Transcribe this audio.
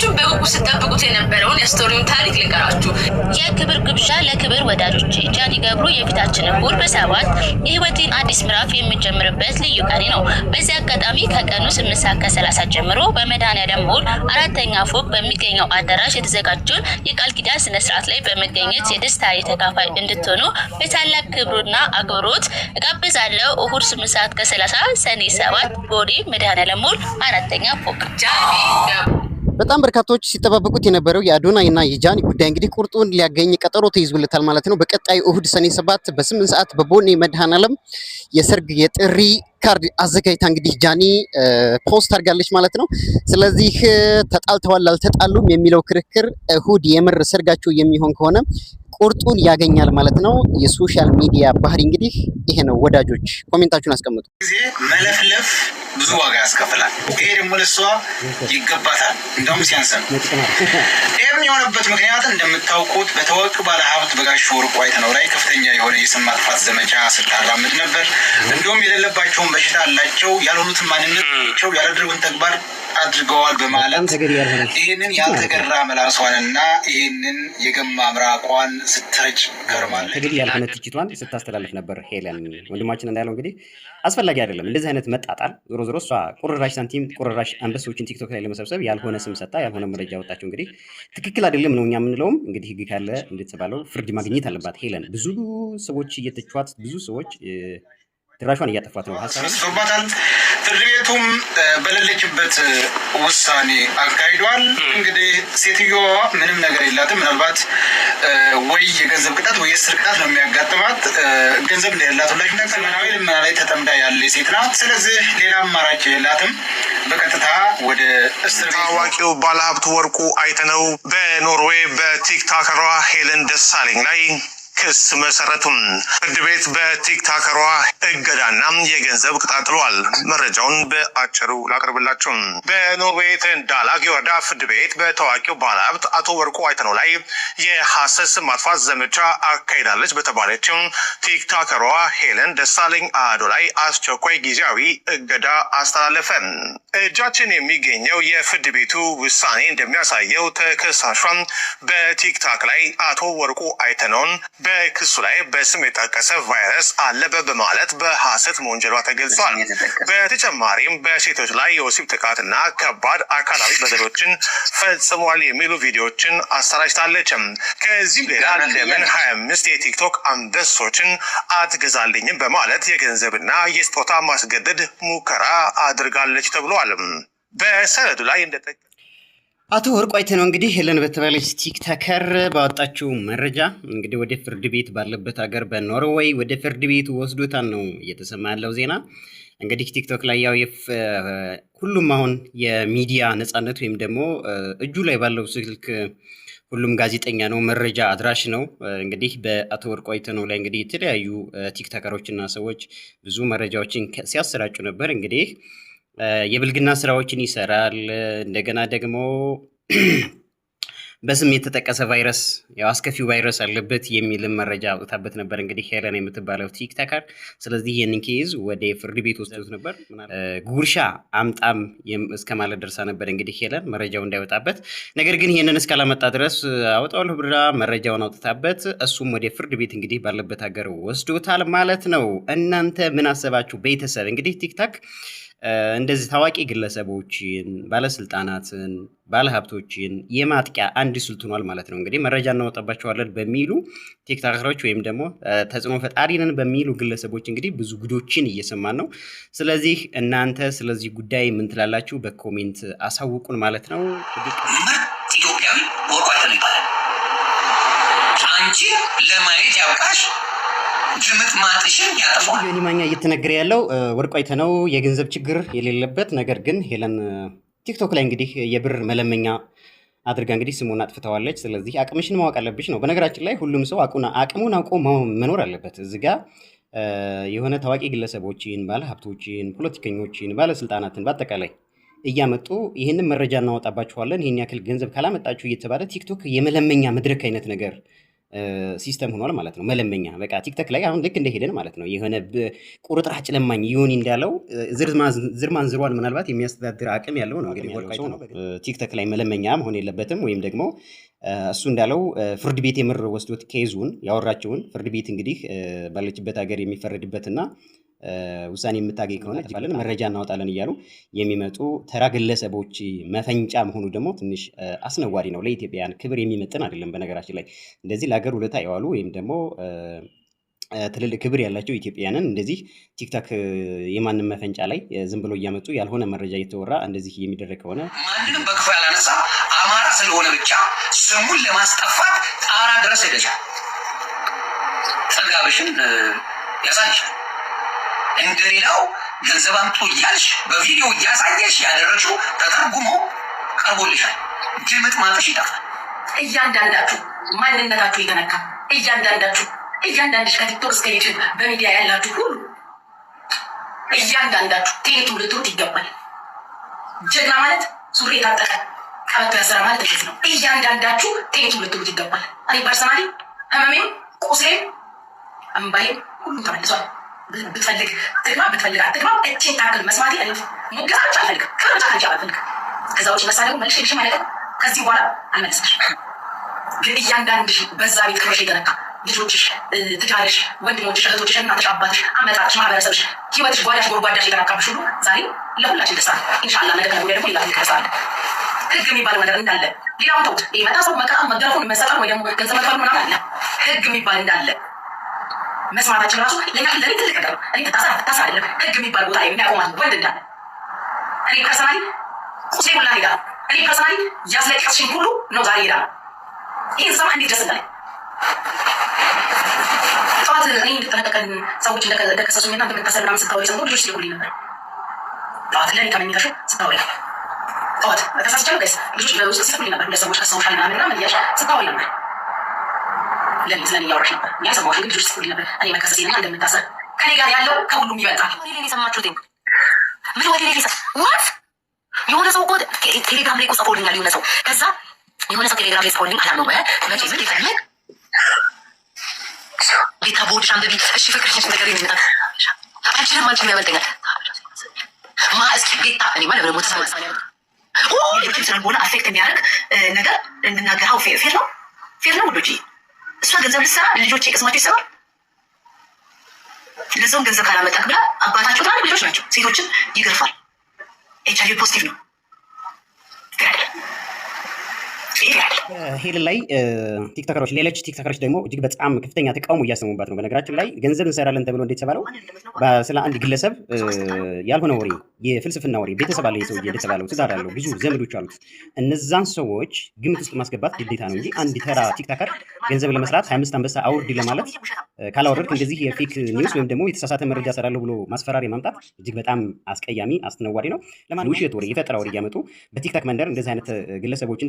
ብዙዎቻችሁ በጉጉት ስትጠብቁት የነበረውን የስቶሪውን ታሪክ ልንገራችሁ። የክብር ግብዣ ለክብር ወዳጆቼ ጃኒ ገብሩ የፊታችን እሁድ በ7 የህይወቴን አዲስ ምዕራፍ የምጀምርበት ልዩ ቀኔ ነው። በዚህ አጋጣሚ ከቀኑ 8:30 ጀምሮ በመድኃኔዓለም ሞል 4ኛ ፎቅ በሚገኘው አዳራሽ የተዘጋጀውን የቃል ኪዳን ስነስርዓት ላይ በመገኘት የደስታ ተካፋይ እንድትሆኑ በታላቅ ክብሩና አክብሮት እጋብዛለሁ። እሁድ 8:30 ሰኔ 7 ቦሌ መድኃኔዓለም ሞል 4ኛ ፎቅ። በጣም በርካቶች ሲጠባበቁት የነበረው የአዶናይ እና የጃኒ ጉዳይ እንግዲህ ቁርጡን ሊያገኝ ቀጠሮ ተይዞለታል ማለት ነው። በቀጣይ እሁድ ሰኔ 7 በ8 ሰዓት በቦሌ መድኃኔዓለም የሰርግ የጥሪ ካርድ አዘጋጅታ እንግዲህ ጃኒ ፖስት አድርጋለች ማለት ነው። ስለዚህ ተጣልተዋል አልተጣሉም የሚለው ክርክር እሁድ የምር ሰርጋቸው የሚሆን ከሆነ ቁርጡን ያገኛል ማለት ነው። የሶሻል ሚዲያ ባህሪ እንግዲህ ይሄ ነው። ወዳጆች ኮሜንታችሁን አስቀምጡ። ጊዜ መለፍለፍ ብዙ ዋጋ ያስከፍላል። ይሄ ደግሞ ለሷ ይገባታል፣ እንደውም ሲያንሰን። ይህም የሆነበት ምክንያት እንደምታውቁት በታዋቂው ባለሀብት በጋሽ ወርቁ አይተነው ላይ ከፍተኛ የሆነ የስም ማጥፋት ዘመቻ ስታራምድ ነበር። እንዲሁም የሌለባቸውን በሽታ አላቸው፣ ያልሆኑትን ማንነታቸው፣ ያላደረጉትን ተግባር አድርገዋል በማለት ይህንን ያልተገራ መላሷንና ይህንን የገማ ምራቋን ስትረጭ ከርማለች። ተገቢ ያልሆነ ትችቷን ስታስተላልፍ ነበር ሄለን። ወንድማችን እንዳለው እንግዲህ አስፈላጊ አይደለም እንደዚህ አይነት መጣጣል። ዞሮ ዞሮ እሷ ቁርራሽ ሳንቲም ቁርራሽ አንበሶችን ቲክቶክ ላይ ለመሰብሰብ ያልሆነ ስም ሰጣ ያልሆነ መረጃ ወጣቸው። እንግዲህ ትክክል አይደለም ነው እኛ የምንለውም። እንግዲህ ህግ ካለ እንደተባለው ፍርድ ማግኘት አለባት ሄለን። ብዙ ሰዎች እየተቿት፣ ብዙ ሰዎች ድራሿን እያጠፋት ነው ሀሳባታል። ፍርድ ቤቱም በሌለችበት ውሳኔ አካሂዷል። እንግዲህ ሴትዮዋ ምንም ነገር የላትም። ምናልባት ወይ የገንዘብ ቅጣት ወይ የእስር ቅጣት ነው የሚያጋጥማት። ገንዘብ እንደሌላት ሁላችን ዘመናዊ ልመና ላይ ተጠምዳ ያለ ሴት ናት። ስለዚህ ሌላ አማራጭ የላትም። በቀጥታ ወደ እስር ቤት። ታዋቂው ባለሀብት ወርቁ አይተነው በኖርዌይ በቲክቶከሯ ሄለን ደሳለኝ ላይ ክስ መሰረቱም። ፍርድ ቤት በቲክቶከሯ እገዳና የገንዘብ ቅጣት ጥሏል። መረጃውን በአጭሩ ላቅርብላችሁ። በኖርዌይ ተንዳላግ ወረዳ ፍርድ ቤት በታዋቂው ባለሀብት አቶ ወርቁ አይተነው ላይ የሐሰት ስም ማጥፋት ዘመቻ አካሂዳለች በተባለችው ቲክቶከሯ ሄለን ደሳለኝ አዶ ላይ አስቸኳይ ጊዜያዊ እገዳ አስተላለፈ። እጃችን የሚገኘው የፍርድ ቤቱ ውሳኔ እንደሚያሳየው ተከሳሿን በቲክቶክ ላይ አቶ ወርቁ አይተነውን በክሱ ላይ በስም የጠቀሰ ቫይረስ አለበት በማለት በሐሰት መወንጀሏ ተገልጿል። በተጨማሪም በሴቶች ላይ የወሲብ ጥቃትና ከባድ አካላዊ በደሎችን ፈጽሟል የሚሉ ቪዲዮዎችን አሰራጭታለች። ከዚህም ሌላ ለምን 25 የቲክቶክ አንበሶችን አትገዛልኝም በማለት የገንዘብና የስጦታ ማስገደድ ሙከራ አድርጋለች ተብሏል። በሰነዱ ላይ እንደጠቀ አቶ ወርቁ አይተነው እንግዲህ ሄለን በተባለች ቲክቶከር ባወጣችው መረጃ እንግዲህ ወደ ፍርድ ቤት ባለበት ሀገር በኖርዌይ ወደ ፍርድ ቤቱ ወስዶታል ነው እየተሰማ ያለው ዜና። እንግዲህ ቲክቶክ ላይ ያው ሁሉም አሁን የሚዲያ ነጻነት ወይም ደግሞ እጁ ላይ ባለው ስልክ ሁሉም ጋዜጠኛ ነው፣ መረጃ አድራሽ ነው። እንግዲህ በአቶ ወርቁ አይተነው ላይ እንግዲህ የተለያዩ ቲክቶከሮችና ሰዎች ብዙ መረጃዎችን ሲያሰራጩ ነበር። እንግዲህ የብልግና ስራዎችን ይሰራል። እንደገና ደግሞ በስም የተጠቀሰ ቫይረስ ያው አስከፊው ቫይረስ አለበት የሚልም መረጃ አውጥታበት ነበር እንግዲህ ሄለን የምትባለው ቲክቶከር። ስለዚህ ይህንን ኬዝ ወደ ፍርድ ቤት ወስደውት ነበር። ጉርሻ አምጣም እስከ ማለት ደርሳ ነበር እንግዲህ ሄለን መረጃው እንዳይወጣበት። ነገር ግን ይህንን እስካላመጣ ድረስ አውጣዋለሁ ብላ መረጃውን አውጥታበት እሱም ወደ ፍርድ ቤት እንግዲህ ባለበት ሀገር ወስዶታል ማለት ነው። እናንተ ምን አሰባችሁ ቤተሰብ? እንግዲህ ቲክቶክ እንደዚህ ታዋቂ ግለሰቦችን፣ ባለስልጣናትን፣ ባለሀብቶችን የማጥቂያ አንድ ስልት ሆኗል ማለት ነው። እንግዲህ መረጃ እናወጣባቸዋለን በሚሉ ቲክቶከሮች ወይም ደግሞ ተጽዕኖ ፈጣሪ ነን በሚሉ ግለሰቦች እንግዲህ ብዙ ጉዶችን እየሰማን ነው። ስለዚህ እናንተ ስለዚህ ጉዳይ ምን ትላላችሁ? በኮሜንት አሳውቁን ማለት ነው። ምርጥ ኢትዮጵያዊ ወርቁ አይተነው ይባላል። አንቺ ለማየት ያብቃሽ። ጅምጥ ማጥሽን ያጠፋል። ዮኒማኛ እየተነገረ ያለው ወርቁ አይተነው የገንዘብ ችግር የሌለበት ነገር ግን ሄለን ቲክቶክ ላይ እንግዲህ የብር መለመኛ አድርጋ እንግዲህ ስሙን አጥፍተዋለች። ስለዚህ አቅምሽን ማወቅ አለብሽ ነው። በነገራችን ላይ ሁሉም ሰው አቅሙን አውቆ መኖር አለበት። እዚህ ጋር የሆነ ታዋቂ ግለሰቦችን፣ ባለሀብቶችን፣ ፖለቲከኞችን፣ ባለስልጣናትን በአጠቃላይ እያመጡ ይህንን መረጃ እናወጣባችኋለን፣ ይህን ያክል ገንዘብ ካላመጣችሁ እየተባለ ቲክቶክ የመለመኛ መድረክ አይነት ነገር ሲስተም ሆኗል ማለት ነው። መለመኛ በቃ ቲክቶክ ላይ አሁን ልክ እንደሄደን ማለት ነው። የሆነ ቁርጥራጭ ለማኝ ዮኒ እንዳለው ዝርማን ዝሯን ምናልባት የሚያስተዳድር አቅም ያለው ነው እንግዲህ ወልቃይቶ ነው። ቲክቶክ ላይ መለመኛ መሆን የለበትም። ወይም ደግሞ እሱ እንዳለው ፍርድ ቤት የምር ወስዶት ኬዙን ያወራቸውን ፍርድ ቤት እንግዲህ ባለችበት ሀገር የሚፈረድበትና ውሳኔ የምታገኝ ከሆነ ባለን መረጃ እናወጣለን እያሉ የሚመጡ ተራ ግለሰቦች መፈንጫ መሆኑ ደግሞ ትንሽ አስነዋሪ ነው። ለኢትዮጵያውያን ክብር የሚመጥን አይደለም። በነገራችን ላይ እንደዚህ ለሀገር ውለታ የዋሉ ወይም ደግሞ ትልልቅ ክብር ያላቸው ኢትዮጵያውያንን እንደዚህ ቲክቶክ የማንም መፈንጫ ላይ ዝም ብሎ እያመጡ ያልሆነ መረጃ እየተወራ እንደዚህ የሚደረግ ከሆነ ማንንም በክፉ ያላነሳ አማራ ስለሆነ ብቻ ስሙን ለማስጠፋት ጣራ ድረስ ሄደሻል። ጥጋብሽን ያሳይሻል። እንደሌላው ገንዘብ አምጡ እያልሽ በቪዲዮ እያሳየሽ ያደረግሽው ተተርጉሞ ቀርቦልሻል። ድምጥ ማጥሽ ይጠፋል። እያንዳንዳችሁ ማንነታችሁ የተነካ እያንዳንድሽ ከቲክቶክ እስከ ዩቲዩብ በሚዲያ ያላችሁ ሁሉ እያንዳንዳችሁ ቴሌቱ ልትሩት ይገባል። ጀግና ማለት ሱሪ የታጠቀ ቀበቶ ያሰረ ማለት እንዴት ነው? እያንዳንዳችሁ ቴሌቱ ልትሩት ይገባል። እኔ ፐርሰናሊ ህመሜም ቁስሌም እምባዬም ሁሉም ተመልሷል። ብትፈልግ ትግባ ብትፈልግ አትግባ እችን ታክል መስማቴ ሙገሳች አልፈልግም። ከረጫ ልጅ አልፈልግም። ከዛ ውጭ መሳደቡ መልሽ ማለት ከዚህ በኋላ አልመለስሽ። ግን እያንዳንድሽ በዛ ቤት ክብርሽ የተነካ ልጆችሽ፣ ትዳርሽ፣ ወንድሞችሽ፣ እህቶችሽ፣ እናትሽ፣ አባትሽ፣ አመጣጥሽ፣ ማህበረሰብሽ፣ ህይወትሽ፣ ጓዳሽ፣ ጎርጓዳሽ የተነካብሽ ሁሉ ዛሬ ለሁላችን ደስታ ኢንሻላህ። ነገ ከነገ ወዲያ ደግሞ ሌላ ይከሳል። ህግ የሚባለው ነገር እንዳለ ሌላውን ተውት። መታ ሰው መቀጣም መገረፉን መሰጠር ወይ ደግሞ ገንዘብ መክፈል ምናምን አለ። ህግ የሚባል እንዳለ መስማታችን ራሱ ለእኔ ትልቅ ነገር ነው። እኔ ትታሰር አይደለም ህግ የሚባል ቦታ የሚያቆማት ወንድ እንዳለ እኔ ፐርሰናሊ ቁሴ ሁላ ሄዳ እኔ ፐርሰናሊ ያስለቀስሽኝ ሁሉ ነው ዛሬ ሄዳ ይህን ሰማ እንዴት ደስ እንዳለኝ ጠዋት እኔ እንድጠነቀቀን ሰዎች እንደከሰሱኝና እንደምታሰር ምናምን ስታወሪ ሰምቶ ልጆች ሲልኩልኝ ነበር። ጠዋት ለእኔ ከመኝታሽው ስታወሪ ጠዋት ተሳስቻለሁ ጋይስ ልጆች በውስጥ ሲልኩልኝ ነበር። ሁለት ሰዎች ከሰውሻል ምናምን እያልሽ ስታወሪ ነበር። ለኔ ስለኔ ያወራሽ ነበር። ያ ሰማሽ እንግዲህ ልጆች ሲልኩልኝ ነበር። እኔ መከሰሴና እንደምታሰር ከኔ ጋር ያለው ከሁሉም ይበልጣል። እኔ የሰማችሁት ምን ወደ ሌላ ዋት የሆነ ሰው እኮ ቴሌግራም ላይ እኮ ጽፎልኛል። የሆነ ሰው ከዛ የሆነ ሰው ቴሌግራም ላይ ጽፎልኝ አላም ነው መቼ ምን ይፈልግ ጌታ ቦርድሽ አንበቢ እሺ ፍቅርሽ ነገር ይመጣ አንቺንም አንቺ የሚያመልጠኛል እስኪ ጌታ እኔ ማለት ነው ሞተሳ ልጆችን ስነልቦና አፌክት የሚያደርግ ነገር እንድናገረው ፌር ነው ውዶቼ። እሷ ገንዘብ ልትሰራ ልጆች ቅስማቸው ይሰራል። ለሰውም ገንዘብ ካላመጣክ ብላ አባታቸው ትላልቅ ልጆች ናቸው ሴቶችን ይገርፋል። ኤችአይቪ ፖዚቲቭ ነው። ሄለን ላይ ቲክቶከሮች ሌሎች ቲክቶከሮች ደግሞ እጅግ በጣም ከፍተኛ ተቃውሞ እያሰሙባት ነው። በነገራችን ላይ ገንዘብ እንሰራለን ተብሎ እንዴት ተባለው ስለ አንድ ግለሰብ ያልሆነ ወሬ የፍልስፍና ወሬ ቤተሰብ አለ የሰውዬ እንደተባለው ትዳር አለው ብዙ ዘመዶች አሉት። እነዛን ሰዎች ግምት ውስጥ ማስገባት ግዴታ ነው እንጂ አንድ ተራ ቲክቶከር ገንዘብ ለመስራት 25 አንበሳ አውርድ ለማለት ካላወረድክ እንደዚህ የፌክ ኒውስ ወይም ደግሞ የተሳሳተ መረጃ ሰራለሁ ብሎ ማስፈራሪያ ማምጣት እጅግ በጣም አስቀያሚ አስነዋሪ ነው። ለማን ውሸት ወሬ የፈጠራ ወሬ እያመጡ በቲክቶክ መንደር እንደዚህ አይነት ግለሰቦችን